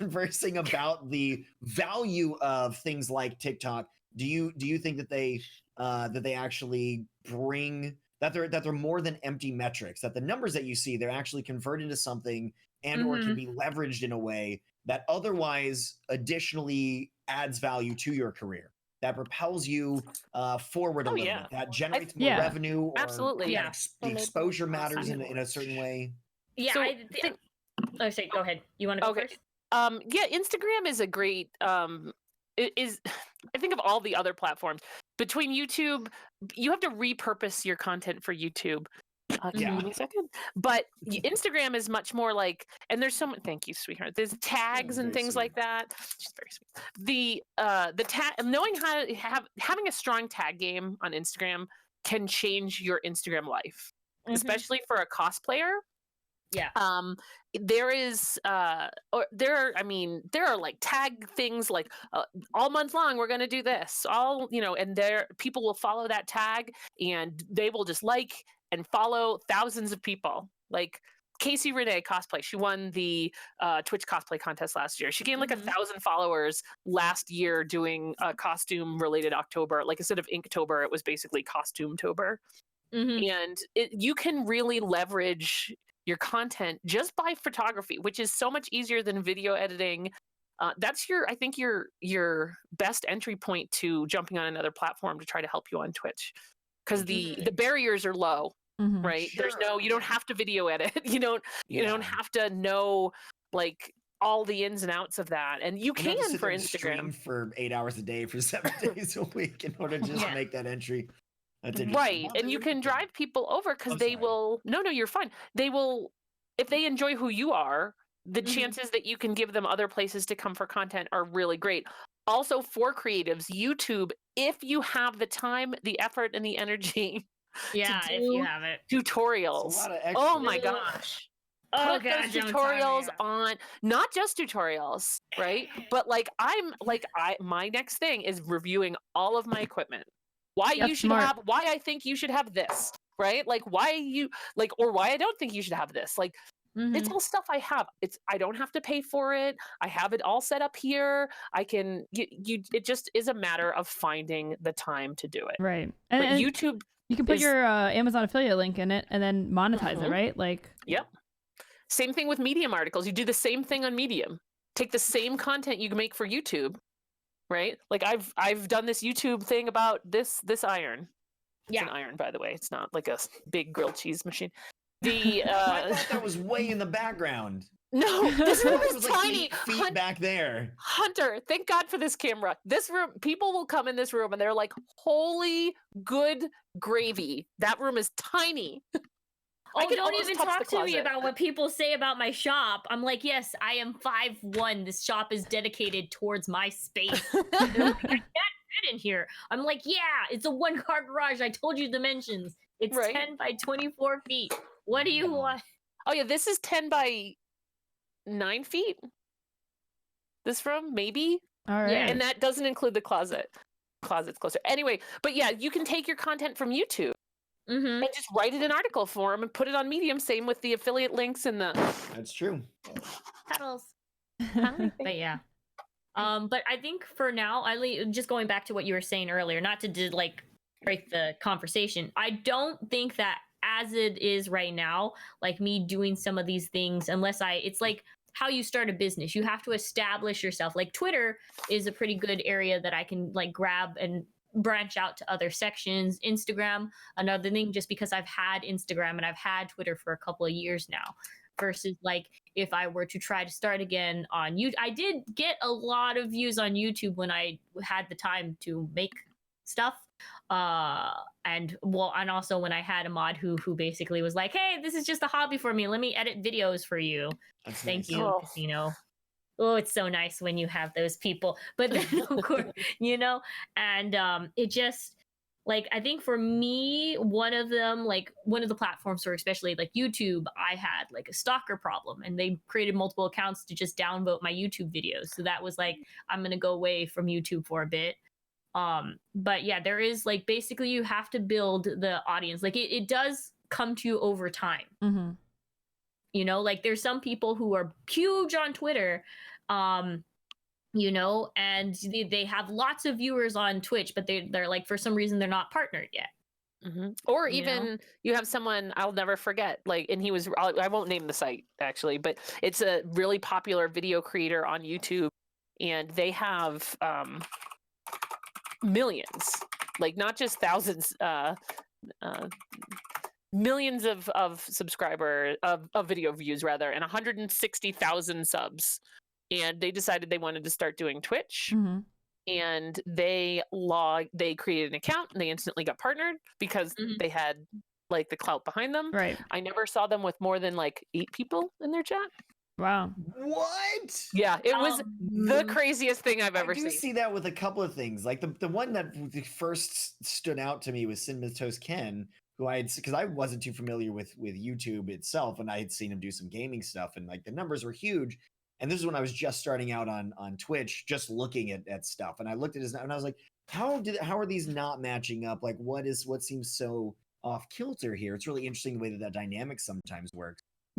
conversing about the value of things like TikTok, do you think that they actually bring that they're more than empty metrics, that the numbers that you see, they're actually converted into something and or can be leveraged in a way that otherwise additionally adds value to your career, that propels you forward a little bit, that generates more revenue, or absolutely, the exposure matters in a certain way? Yeah, so, I say, go ahead. You want to go first? Yeah, Instagram is a great I think of all the other platforms. Between YouTube, you have to repurpose your content for YouTube. Give me a second. But Instagram is much more like, and there's thank you, sweetheart. There's tags and things like that. She's very sweet. The tag, knowing how to having a strong tag game on Instagram can change your Instagram life, especially for a cosplayer. Yeah. There are like tag things like all month long we're going to do this, and people will follow that tag and they will just like and follow thousands of people. Like Casey Renee cosplay, she won the Twitch cosplay contest last year. She gained like 1,000 followers last year doing a costume related October. Like instead of Inktober, it was basically Costume-tober. And you can really leverage your content just by photography, which is so much easier than video editing. That's I think your best entry point to jumping on another platform to try to help you on Twitch, because the barriers are low, right? Sure. You don't have to video edit. You don't have to know like all the ins and outs of that, and you can for Instagram stream for 8 hours a day for 7 days a week in order to just make that entry. Right, and you can drive people over because they will. No, you're fine. They will, if they enjoy who you are, the chances that you can give them other places to come for content are really great. Also, for creatives, YouTube, if you have the time, the effort, and the energy, if you have it, tutorials. Oh my gosh. Put those tutorials on, not just tutorials, right? But my next thing is reviewing all of my equipment. Why I think you should have this, right? Like or why I don't think you should have this. Like it's all stuff I have. I don't have to pay for it. I have it all set up here. I can it just is a matter of finding the time to do it. Right. And YouTube, you can put your Amazon affiliate link in it and then monetize it, right? Like yep. Same thing with Medium articles. You do the same thing on Medium. Take the same content you make for YouTube. Right? Like I've done this YouTube thing about this iron. It's an iron, by the way. It's not like a big grilled cheese machine. I thought that was way in the background. No, this room is tiny. Like feet back there. Hunter, thank God for this camera. This room, people will come in this room and they're like, holy good gravy. That room is tiny. Don't even talk to me about what people say about my shop. I'm like, yes, I am 5'1". This shop is dedicated towards my space. They're like, I can't fit in here. I'm like, yeah, it's a 1-car garage. I told you dimensions. It's 10 by 24 feet. What do you want? Oh yeah, this is 10 by 9 feet. This room, maybe. All right. Yeah, and that doesn't include the closet. Closet's closer. Anyway, but yeah, you can take your content from YouTube. And just write it in article form and put it on Medium. Same with the affiliate links and the. That's true. Petals. But yeah. But I think for now, just going back to what you were saying earlier, not to break the conversation. I don't think that as it is right now, like me doing some of these things, it's like how you start a business. You have to establish yourself. Like Twitter is a pretty good area that I can like grab and branch out to other sections. Instagram, another thing, just because I've had Instagram and I've had Twitter for a couple of years now, versus like if I were to try to start again on YouTube. I did get a lot of views on YouTube when I had the time to make stuff. And also when I had a mod who basically was like, hey, this is just a hobby for me. Let me edit videos for you. Thank you, Casino. Oh, it's so nice when you have those people. But then, of course, and it just, like, I think for me, one of the platforms, or especially like YouTube, I had like a stalker problem, and they created multiple accounts to just downvote my YouTube videos. So that was like, I'm going to go away from YouTube for a bit. But yeah, there is like, basically you have to build the audience. Like it does come to you over time. Like there's some people who are huge on Twitter, You know, and they have lots of viewers on Twitch, but they're like, for some reason, they're not partnered yet. Or You even know? you have someone I'll never forget, like, and I won't name the site actually, but it's a really popular video creator on YouTube, and they have millions, like not just thousands, millions of subscriber of video views rather, and 160,000 subs. And they decided they wanted to start doing Twitch. And they created an account and they instantly got partnered because they had like the clout behind them. Right. I never saw them with more than like 8 people in their chat. Wow. What? Yeah, it was the craziest thing I've ever I do seen. see that with a couple of things. Like the one that first stood out to me was Cinnamon Toast Ken, who because I wasn't too familiar with YouTube itself, and I had seen him do some gaming stuff, and like the numbers were huge. And this is when I was just starting out on Twitch, just looking at stuff, and I looked at his and I was like, how are these not matching up? Like what seems so off kilter here? It's really interesting the way that dynamic sometimes works.